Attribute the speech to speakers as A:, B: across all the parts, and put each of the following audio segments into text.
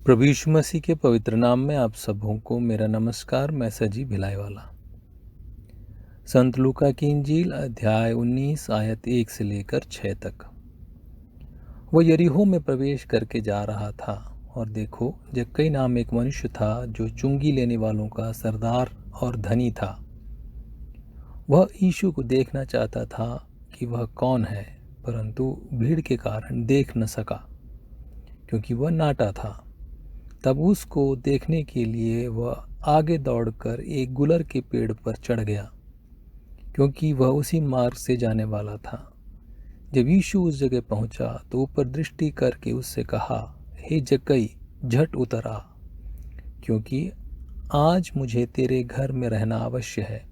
A: प्रभु यीशु मसीह के पवित्र नाम में आप सबों को मेरा नमस्कार। मैं सजी भिलाईवाला। संत लूका की इंजील अध्याय 19 आयत 1 से लेकर 6 तक। वो यरीहो में प्रवेश करके जा रहा था और देखो, जक्कई नाम एक मनुष्य था जो चुंगी लेने वालों का सरदार और धनी था। वह यीशु को देखना चाहता था कि वह कौन है, परंतु भीड़ के कारण देख न सका क्योंकि वह नाटा था। तब उसको देखने के लिए वह आगे दौड़कर एक गुलर के पेड़ पर चढ़ गया, क्योंकि वह उसी मार्ग से जाने वाला था। जब यीशु उस जगह पहुंचा तो ऊपर दृष्टि करके उससे कहा, हे जक्कई, झट उतर आ, क्योंकि आज मुझे तेरे घर में रहना अवश्य है।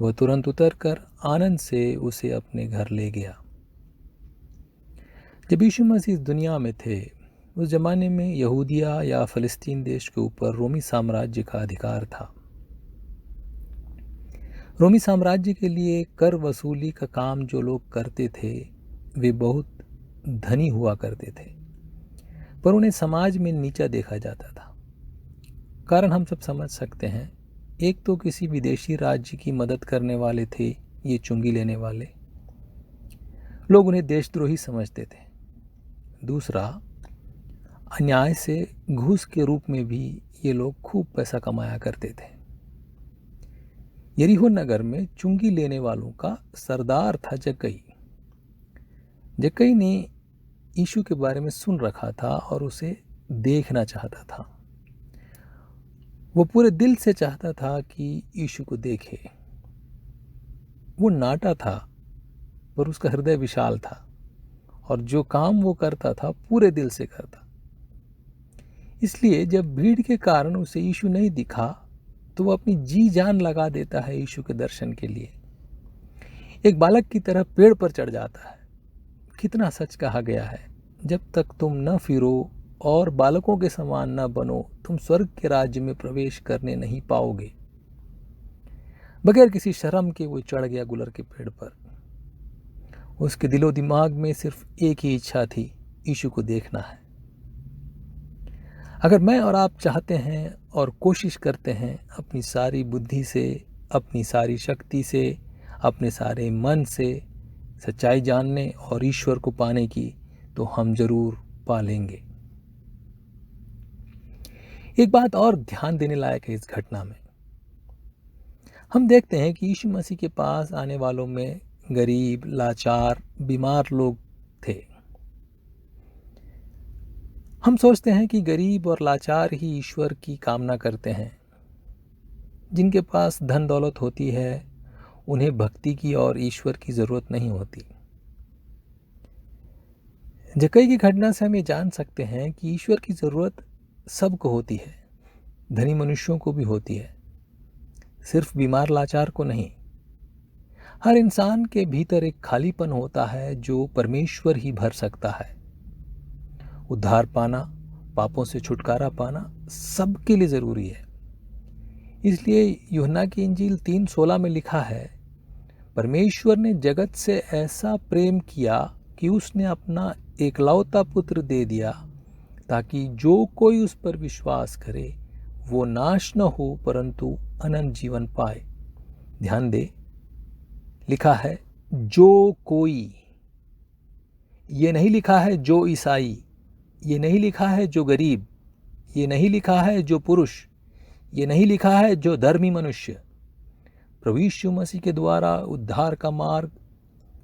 A: वह तुरंत उतरकर आनंद से उसे अपने घर ले गया। जब यीशु मसीह इस दुनिया में थे, उस जमाने में यहूदिया या फ़लस्तीन देश के ऊपर रोमी साम्राज्य का अधिकार था। रोमी साम्राज्य के लिए कर वसूली का काम जो लोग करते थे वे बहुत धनी हुआ करते थे, पर उन्हें समाज में नीचा देखा जाता था। कारण हम सब समझ सकते हैं। एक तो किसी विदेशी राज्य की मदद करने वाले थे ये चुंगी लेने वाले लोग, उन्हें देशद्रोही समझते थे। दूसरा, अन्याय से घूस के रूप में भी ये लोग खूब पैसा कमाया करते थे। यरीहो नगर में चुंगी लेने वालों का सरदार था जक्कई। जक्कई ने यीशु के बारे में सुन रखा था और उसे देखना चाहता था। वो पूरे दिल से चाहता था कि यीशु को देखे। वो नाटा था, पर उसका हृदय विशाल था और जो काम वो करता था पूरे दिल से करता। इसलिए जब भीड़ के कारण उसे यीशु नहीं दिखा तो वो अपनी जी जान लगा देता है यीशु के दर्शन के लिए। एक बालक की तरह पेड़ पर चढ़ जाता है। कितना सच कहा गया है, जब तक तुम न फिरो और बालकों के समान न बनो, तुम स्वर्ग के राज्य में प्रवेश करने नहीं पाओगे। बगैर किसी शर्म के वो चढ़ गया गुलर के पेड़ पर। उसके दिलो दिमाग में सिर्फ एक ही इच्छा थी, यीशु को देखना है। अगर मैं और आप चाहते हैं और कोशिश करते हैं अपनी सारी बुद्धि से, अपनी सारी शक्ति से, अपने सारे मन से सच्चाई जानने और ईश्वर को पाने की, तो हम जरूर पा लेंगे। एक बात और ध्यान देने लायक है इस घटना में। हम देखते हैं कि यीशु मसीह के पास आने वालों में गरीब, लाचार, बीमार लोग थे। हम सोचते हैं कि गरीब और लाचार ही ईश्वर की कामना करते हैं। जिनके पास धन दौलत होती है उन्हें भक्ति की और ईश्वर की जरूरत नहीं होती। जक्कई की घटना से हम ये जान सकते हैं कि ईश्वर की जरूरत सबको होती है, धनी मनुष्यों को भी होती है, सिर्फ बीमार लाचार को नहीं। हर इंसान के भीतर एक खालीपन होता है जो परमेश्वर ही भर सकता है। उद्धार पाना, पापों से छुटकारा पाना सबके लिए जरूरी है। इसलिए यूहन्ना की इंजील 3:16 में लिखा है, परमेश्वर ने जगत से ऐसा प्रेम किया कि उसने अपना एकलौता पुत्र दे दिया, ताकि जो कोई उस पर विश्वास करे वो नाश न हो परंतु अनंत जीवन पाए। ध्यान दे, लिखा है जो कोई। ये नहीं लिखा है जो ईसाई, ये नहीं लिखा है जो गरीब, ये नहीं लिखा है जो पुरुष, ये नहीं लिखा है जो धर्मी मनुष्य। प्रभु यीशु मसीह के द्वारा उद्धार का मार्ग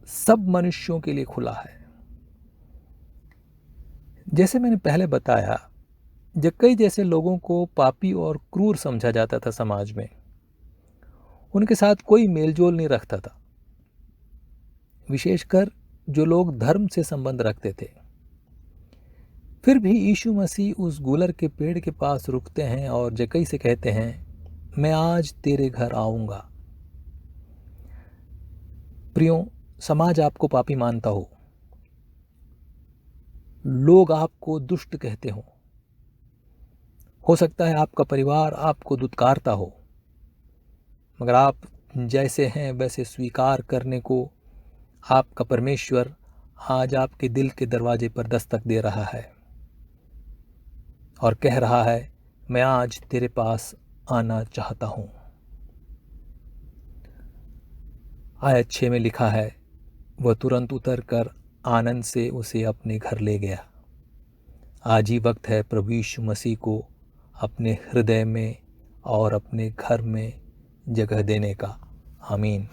A: सब मनुष्यों के लिए खुला है। जैसे मैंने पहले बताया, जक्कई जैसे लोगों को पापी और क्रूर समझा जाता था समाज में। उनके साथ कोई मेलजोल नहीं रखता था, विशेषकर जो लोग धर्म से संबंध रखते थे। फिर भी यीशु मसीह उस गुलर के पेड़ के पास रुकते हैं और जक्कई से कहते हैं, मैं आज तेरे घर आऊंगा। प्रियो, समाज आपको पापी मानता लोग आपको दुष्ट कहते हो सकता है आपका परिवार आपको दुत्कारता हो, मगर आप जैसे हैं वैसे स्वीकार करने को आपका परमेश्वर आज आपके दिल के दरवाजे पर दस्तक दे रहा है और कह रहा है, मैं आज तेरे पास आना चाहता हूँ। आयत 6 में लिखा है, वह तुरंत उतर कर आनंद से उसे अपने घर ले गया। आज ही वक्त है प्रभु यीशु मसीह को अपने हृदय में और अपने घर में जगह देने का। आमीन।